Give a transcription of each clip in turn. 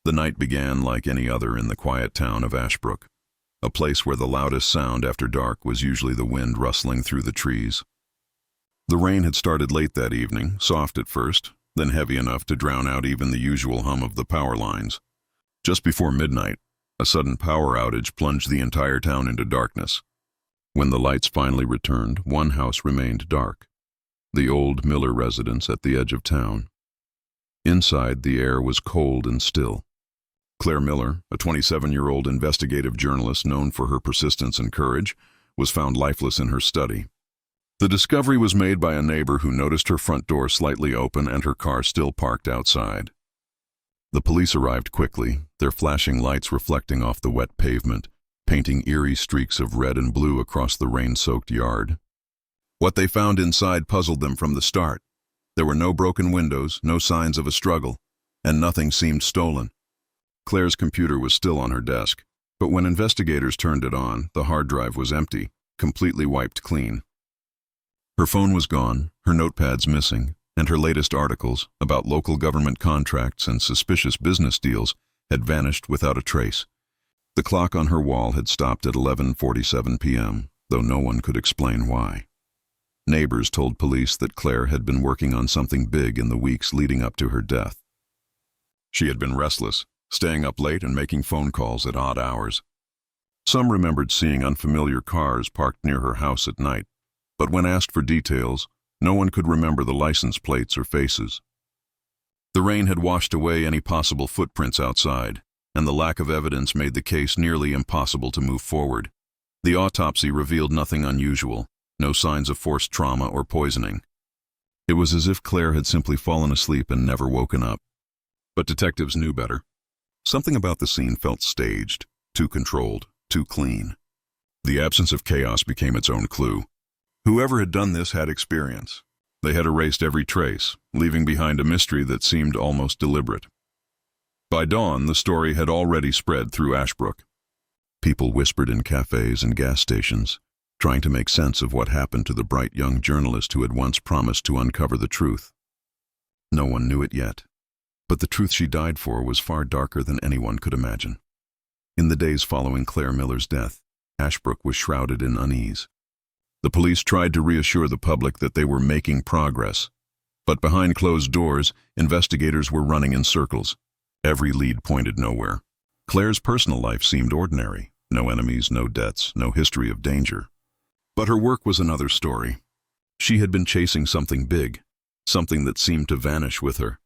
The night began like any other in the quiet town of Ashbrook, a place where the loudest sound after dark was usually the wind rustling through the trees. The rain had started late that evening, soft at first, then heavy enough to drown out even the usual hum of the power lines. Just before midnight, a sudden power outage plunged the entire town into darkness. When the lights finally returned, one house remained dark, the old Miller residence at the edge of town. Inside, the air was cold and still. Claire Miller, a 27-year-old investigative journalist known for her persistence and courage, was found lifeless in her study. The discovery was made by a neighbor who noticed her front door slightly open and her car still parked outside. The police arrived quickly, their flashing lights reflecting off the wet pavement, painting eerie streaks of red and blue across the rain-soaked yard. What they found inside puzzled them from the start. There were no broken windows, no signs of a struggle, and nothing seemed stolen. Claire's computer was still on her desk, but when investigators turned it on, the hard drive was empty, completely wiped clean. Her phone was gone, her notepads missing, and her latest articles about local government contracts and suspicious business deals had vanished without a trace. The clock on her wall had stopped at 11:47 p.m., though no one could explain why. Neighbors told police that Claire had been working on something big in the weeks leading up to her death. She had been restless, staying up late and making phone calls at odd hours. Some remembered seeing unfamiliar cars parked near her house at night, but when asked for details, no one could remember the license plates or faces. The rain had washed away any possible footprints outside, and the lack of evidence made the case nearly impossible to move forward. The autopsy revealed nothing unusual, no signs of forced trauma or poisoning. It was as if Claire had simply fallen asleep and never woken up. But detectives knew better. Something about the scene felt staged, too controlled, too clean. The absence of chaos became its own clue. Whoever had done this had experience. They had erased every trace, leaving behind a mystery that seemed almost deliberate. By dawn, the story had already spread through Ashbrook. People whispered in cafes and gas stations, trying to make sense of what happened to the bright young journalist who had once promised to uncover the truth. No one knew it yet, but the truth she died for was far darker than anyone could imagine. In the days following Claire Miller's death, Ashbrook was shrouded in unease. The police tried to reassure the public that they were making progress, but behind closed doors, investigators were running in circles. Every lead pointed nowhere. Claire's personal life seemed ordinary. No enemies, no debts, no history of danger. But her work was another story. She had been chasing something big, something that seemed to vanish with her.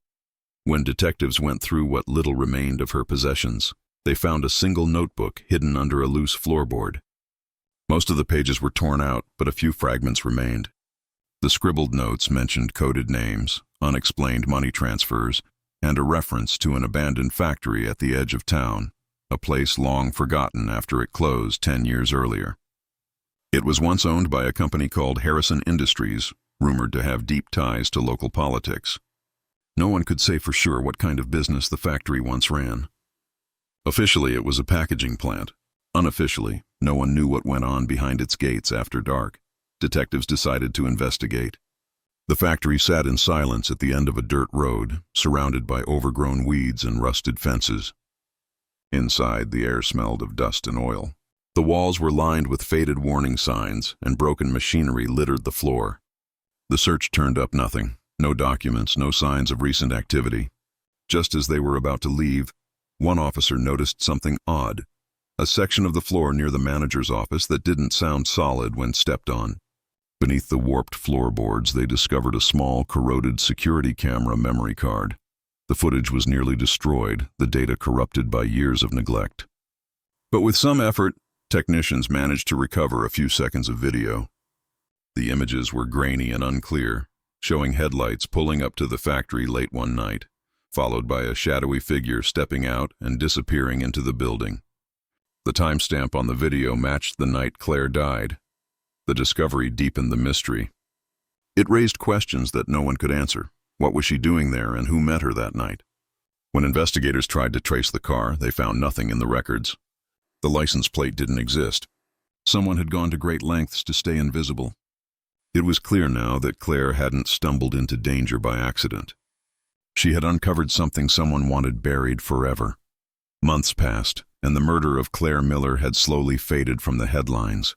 When detectives went through what little remained of her possessions, they found a single notebook hidden under a loose floorboard. Most of the pages were torn out, but a few fragments remained. The scribbled notes mentioned coded names, unexplained money transfers, and a reference to an abandoned factory at the edge of town, a place long forgotten after it closed 10 years earlier. It was once owned by a company called Harrison Industries, rumored to have deep ties to local politics. No one could say for sure what kind of business the factory once ran. Officially, it was a packaging plant. Unofficially, no one knew what went on behind its gates after dark. Detectives decided to investigate. The factory sat in silence at the end of a dirt road, surrounded by overgrown weeds and rusted fences. Inside, the air smelled of dust and oil. The walls were lined with faded warning signs, and broken machinery littered the floor. The search turned up nothing. No documents, no signs of recent activity. Just as they were about to leave, one officer noticed something odd. A section of the floor near the manager's office that didn't sound solid when stepped on. Beneath the warped floorboards, they discovered a small, corroded security camera memory card. The footage was nearly destroyed, the data corrupted by years of neglect. But with some effort, technicians managed to recover a few seconds of video. The images were grainy and unclear, showing headlights pulling up to the factory late one night, followed by a shadowy figure stepping out and disappearing into the building. The timestamp on the video matched the night Claire died. The discovery deepened the mystery. It raised questions that no one could answer. What was she doing there, and who met her that night? When investigators tried to trace the car, they found nothing in the records. The license plate didn't exist. Someone had gone to great lengths to stay invisible. It was clear now that Claire hadn't stumbled into danger by accident. She had uncovered something someone wanted buried forever. Months passed, and the murder of Claire Miller had slowly faded from the headlines.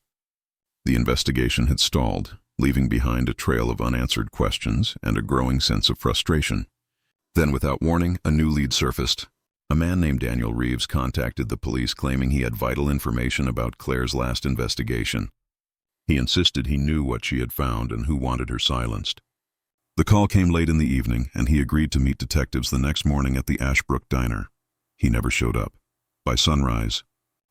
The investigation had stalled, leaving behind a trail of unanswered questions and a growing sense of frustration. Then, without warning, a new lead surfaced. A man named Daniel Reeves contacted the police claiming he had vital information about Claire's last investigation. He insisted he knew what she had found and who wanted her silenced. The call came late in the evening, and he agreed to meet detectives the next morning at the Ashbrook diner. He never showed up. By sunrise,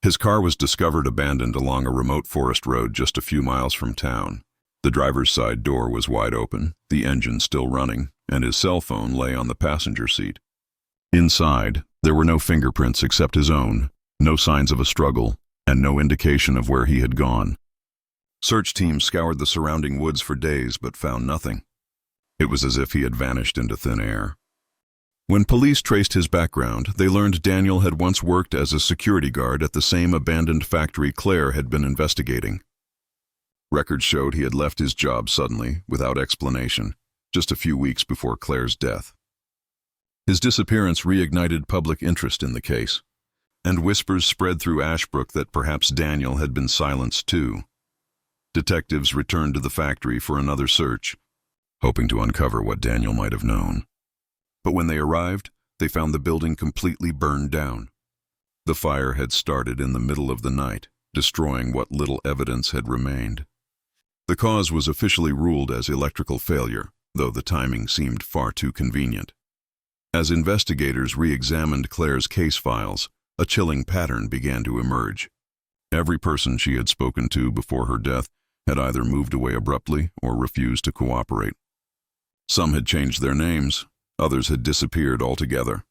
his car was discovered abandoned along a remote forest road just a few miles from town. The driver's side door was wide open, the engine still running, and his cell phone lay on the passenger seat. Inside, there were no fingerprints except his own, no signs of a struggle, and no indication of where he had gone. Search teams scoured the surrounding woods for days but found nothing. It was as if he had vanished into thin air. When police traced his background, they learned Daniel had once worked as a security guard at the same abandoned factory Claire had been investigating. Records showed he had left his job suddenly, without explanation, just a few weeks before Claire's death. His disappearance reignited public interest in the case, and whispers spread through Ashbrook that perhaps Daniel had been silenced too. Detectives returned to the factory for another search, hoping to uncover what Daniel might have known. But when they arrived, they found the building completely burned down. The fire had started in the middle of the night, destroying what little evidence had remained. The cause was officially ruled as electrical failure, though the timing seemed far too convenient. As investigators re-examined Claire's case files, a chilling pattern began to emerge. Every person she had spoken to before her death had either moved away abruptly or refused to cooperate. Some had changed their names, others had disappeared altogether.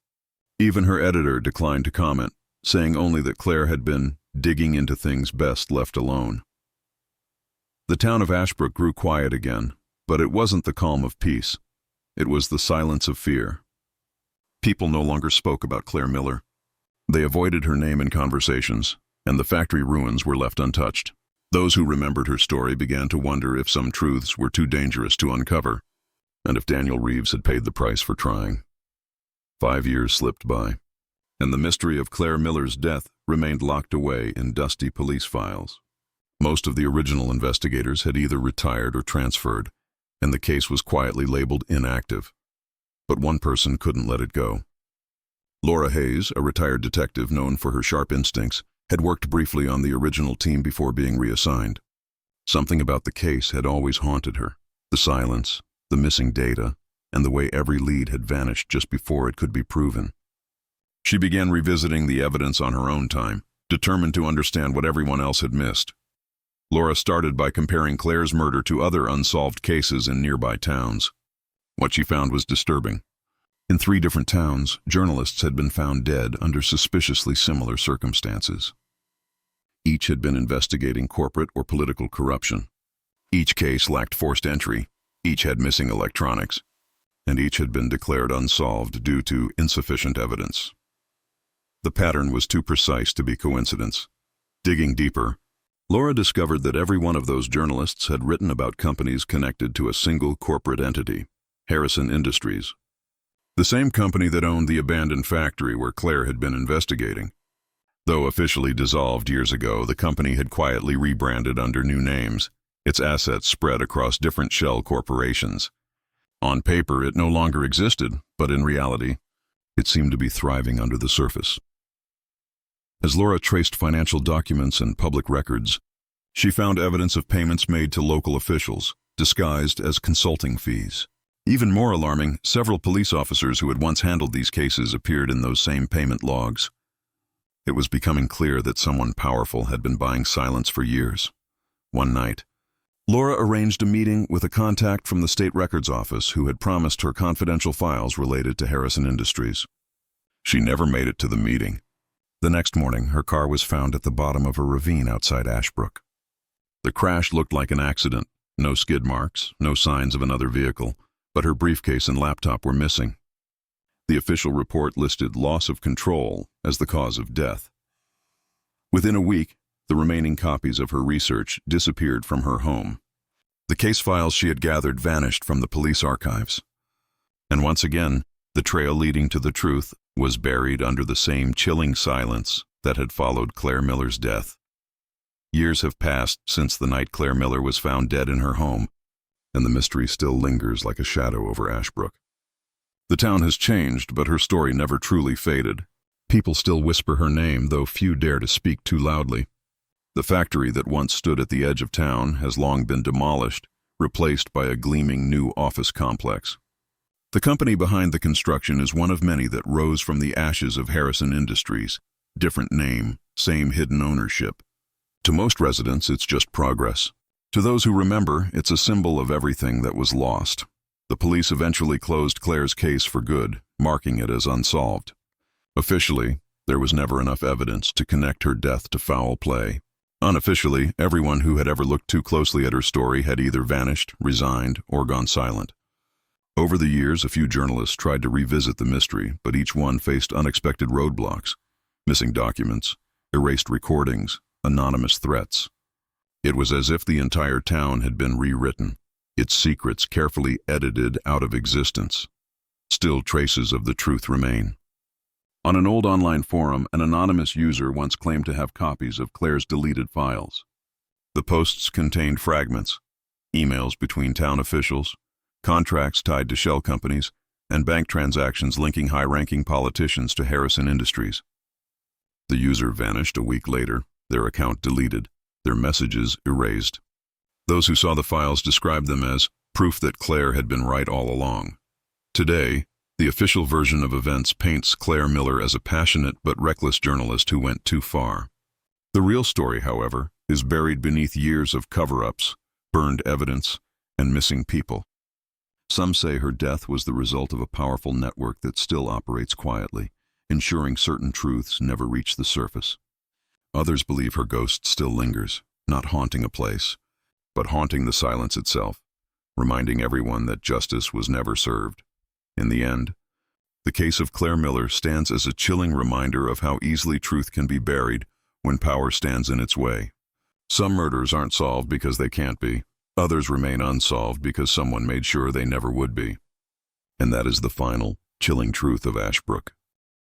Even her editor declined to comment, saying only that Claire had been digging into things best left alone. The town of Ashbrook grew quiet again, but it wasn't the calm of peace. It was the silence of fear. People no longer spoke about Claire Miller. They avoided her name in conversations, and the factory ruins were left untouched. Those who remembered her story began to wonder if some truths were too dangerous to uncover, and if Daniel Reeves had paid the price for trying. 5 years slipped by, and the mystery of Claire Miller's death remained locked away in dusty police files. Most of the original investigators had either retired or transferred, and the case was quietly labeled inactive. But one person couldn't let it go. Laura Hayes, a retired detective known for her sharp instincts, had worked briefly on the original team before being reassigned. Something about the case had always haunted her: the silence, the missing data, and the way every lead had vanished just before it could be proven. She began revisiting the evidence on her own time, determined to understand what everyone else had missed. Laura started by comparing Claire's murder to other unsolved cases in nearby towns. What she found was disturbing. In 3 different towns, journalists had been found dead under suspiciously similar circumstances. Each had been investigating corporate or political corruption. Each case lacked forced entry, each had missing electronics, and each had been declared unsolved due to insufficient evidence. The pattern was too precise to be coincidence. Digging deeper, Laura discovered that every one of those journalists had written about companies connected to a single corporate entity, Harrison Industries, the same company that owned the abandoned factory where Claire had been investigating. Though officially dissolved years ago, the company had quietly rebranded under new names, its assets spread across different shell corporations. On paper, it no longer existed, but in reality, it seemed to be thriving under the surface. As Laura traced financial documents and public records, she found evidence of payments made to local officials, disguised as consulting fees. Even more alarming, several police officers who had once handled these cases appeared in those same payment logs. It was becoming clear that someone powerful had been buying silence for years. One night, Laura arranged a meeting with a contact from the state records office who had promised her confidential files related to Harrison Industries. She never made it to the meeting. The next morning, her car was found at the bottom of a ravine outside Ashbrook. The crash looked like an accident. No skid marks, no signs of another vehicle, but her briefcase and laptop were missing. The official report listed loss of control as the cause of death. Within a week, the remaining copies of her research disappeared from her home. The case files she had gathered vanished from the police archives. And once again, the trail leading to the truth was buried under the same chilling silence that had followed Claire Miller's death. Years have passed since the night Claire Miller was found dead in her home, and the mystery still lingers like a shadow over Ashbrook. The town has changed, but her story never truly faded. People still whisper her name, though few dare to speak too loudly. The factory that once stood at the edge of town has long been demolished, replaced by a gleaming new office complex. The company behind the construction is one of many that rose from the ashes of Harrison Industries. Different name, same hidden ownership. To most residents, it's just progress. To those who remember, it's a symbol of everything that was lost. The police eventually closed Claire's case for good, marking it as unsolved. Officially, there was never enough evidence to connect her death to foul play. Unofficially, everyone who had ever looked too closely at her story had either vanished, resigned, or gone silent. Over the years, a few journalists tried to revisit the mystery, but each one faced unexpected roadblocks: missing documents, erased recordings, anonymous threats. It was as if the entire town had been rewritten, its secrets carefully edited out of existence. Still, traces of the truth remain. On an old online forum, an anonymous user once claimed to have copies of Claire's deleted files. The posts contained fragments, emails between town officials, contracts tied to shell companies, and bank transactions linking high-ranking politicians to Harrison Industries. The user vanished a week later, their account deleted, their messages erased. Those who saw the files described them as proof that Claire had been right all along. Today, the official version of events paints Claire Miller as a passionate but reckless journalist who went too far. The real story, however, is buried beneath years of cover-ups, burned evidence, and missing people. Some say her death was the result of a powerful network that still operates quietly, ensuring certain truths never reach the surface. Others believe her ghost still lingers, not haunting a place, but haunting the silence itself, reminding everyone that justice was never served. In the end, the case of Claire Miller stands as a chilling reminder of how easily truth can be buried when power stands in its way. Some murders aren't solved because they can't be. Others remain unsolved because someone made sure they never would be. And that is the final, chilling truth of Ashbrook.